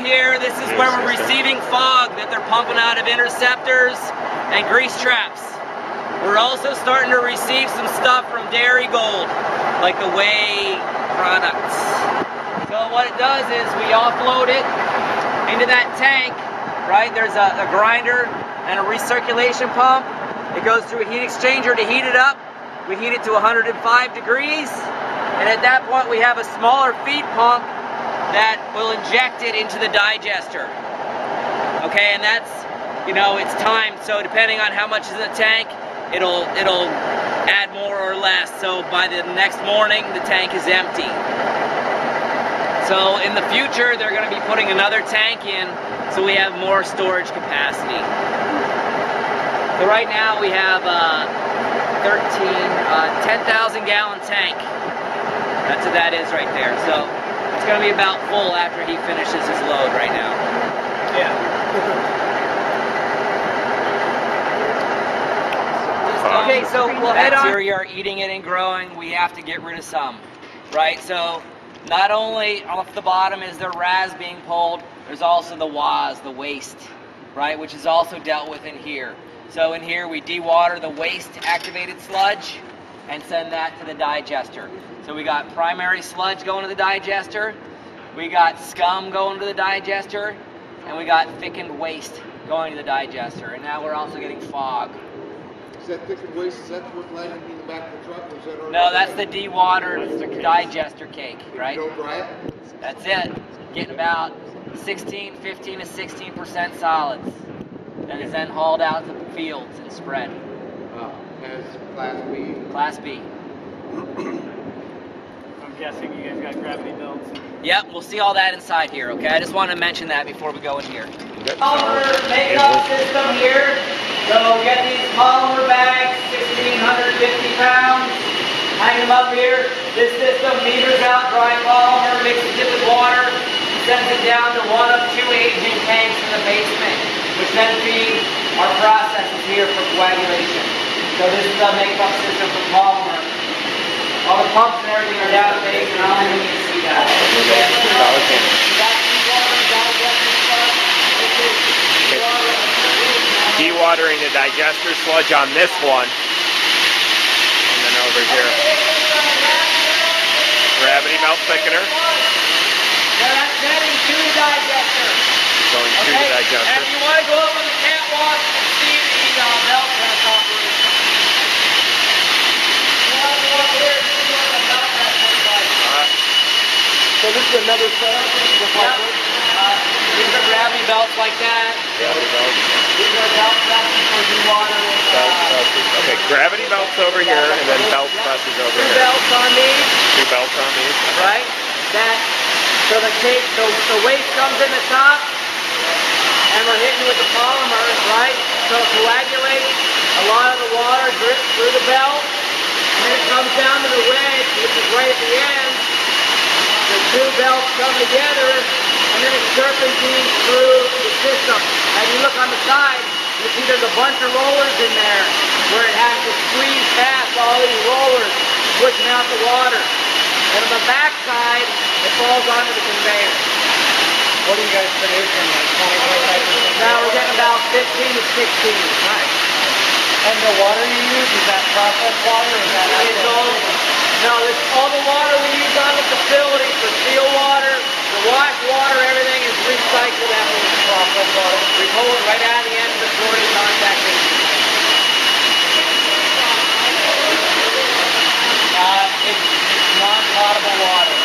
Here, this is where we're receiving fog that they're pumping out of interceptors and grease traps. We're also starting to receive some stuff from Darigold, like the whey products. So what it does is we offload it into that tank, right? There's a grinder and a recirculation pump. It goes through a heat exchanger to heat it up. We heat it to 105 degrees, and at that point we have a smaller feed pump that will inject it into the digester. Okay, and that's, you know, it's timed, so depending on how much is in the tank, it'll add more or less. So by the next morning, the tank is empty. So in the future, they're going to be putting another tank in, so we have more storage capacity. So right now we have 10,000 gallon tank. That's what that is right there. So it's going to be about full after he finishes his load right now. Yeah. Okay, so we'll head on. Bacteria are eating it and growing. We have to get rid of some, right? So not only off the bottom is there RAS being pulled, there's also the WAS, the waste, right? Which is also dealt with in here. So in here we dewater the waste activated sludge and send that to the digester. So we got primary sludge going to the digester, we got scum going to the digester, and we got thickened waste going to the digester. And now we're also getting fog. Is that thickened waste, is that what landed in the back of the truck? Or is that already no, that's the dewatered digester cake, right? You don't dry it? That's it. Getting about 15 to 16% solids. That is then hauled out to the fields and spread. Wow. As Class B? Class B. I'm guessing you guys got gravity belts. Yep, we'll see all that inside here, okay? I just want to mention that before we go in here. Polymer makeup system here. So get these polymer bags, 1,650 pounds. Hang them up here. This system meters out dry polymer, mixes it with water, sends it down to one of two aging tanks in the basement, which then feed our processes here for coagulation. So this is the makeup system for polymer. All the pumps and everything are database, and I don't even need to see that. Dewatering the digester sludge on this one, and then over here, gravity melt thickener. Now that's heading to the digester. Going to the digester. And if you want to go up on the catwalk and see the belt press operation. You want to go up here and see what the belt press looks like. So this is another setup? These are gravity belts like that. Gravity belts. These are belt presses for dewater. Okay, gravity belts over here, and then belt presses over Two here. belts on these. Two belts on these. Right? So the tape, so the waste comes in the top, and we're hitting with the polymer, right? So it coagulates, a lot of the water drips through the belt, and then it comes down to the wedge, which is right at the end. The two belts come together, and then it serpentines through the system. As you look on the side, you see there's a bunch of rollers in there, where it has to squeeze past all these rollers, pushing out the water. And on the back side, it falls onto the conveyor. What are you guys producing? Like 20, 25%? Now we're getting about 15 to 16. Nice. And the water you use, is that processed water or is that No, all the water we use on the facility for seal water, the wash water, everything is recycled after it's processed water. We pull it right out of the end before it's contacted. It's non-potable water.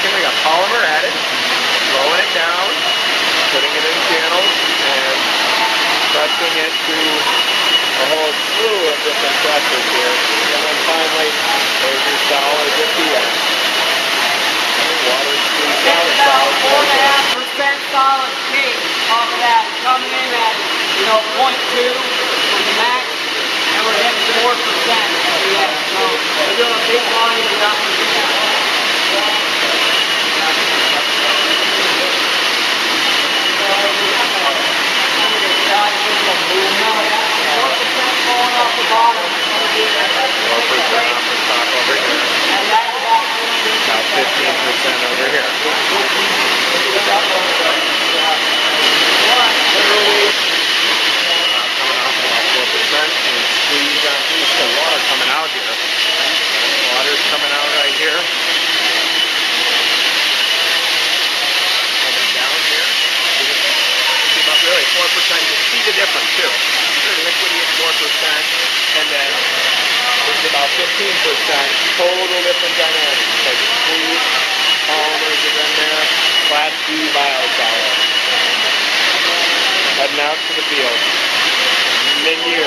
We got polymer added, slowing it down, putting it in channels, and pressing it to a whole slew of different pressures here. And then finally, there's your solid at the end. Water squeezed out, It's about solid. 4.5% solid cake off of that, coming in at, 0.2 for the max, and we're getting 4%. Yeah, so we're doing a big volume reduction. Falling off the bottom over here. 4% off the top over here. And that's about About 15% over here. Coming off about 4%. And squeeze on through some water coming out here. Water's coming out right here. Coming down here. About really 4%. You see the difference too. Liquidy is 4%. And then it's about 15%. Total different dynamics. Like squeeze, polymers are in there. Class D biosolid. Heading out to the field. Mid-year.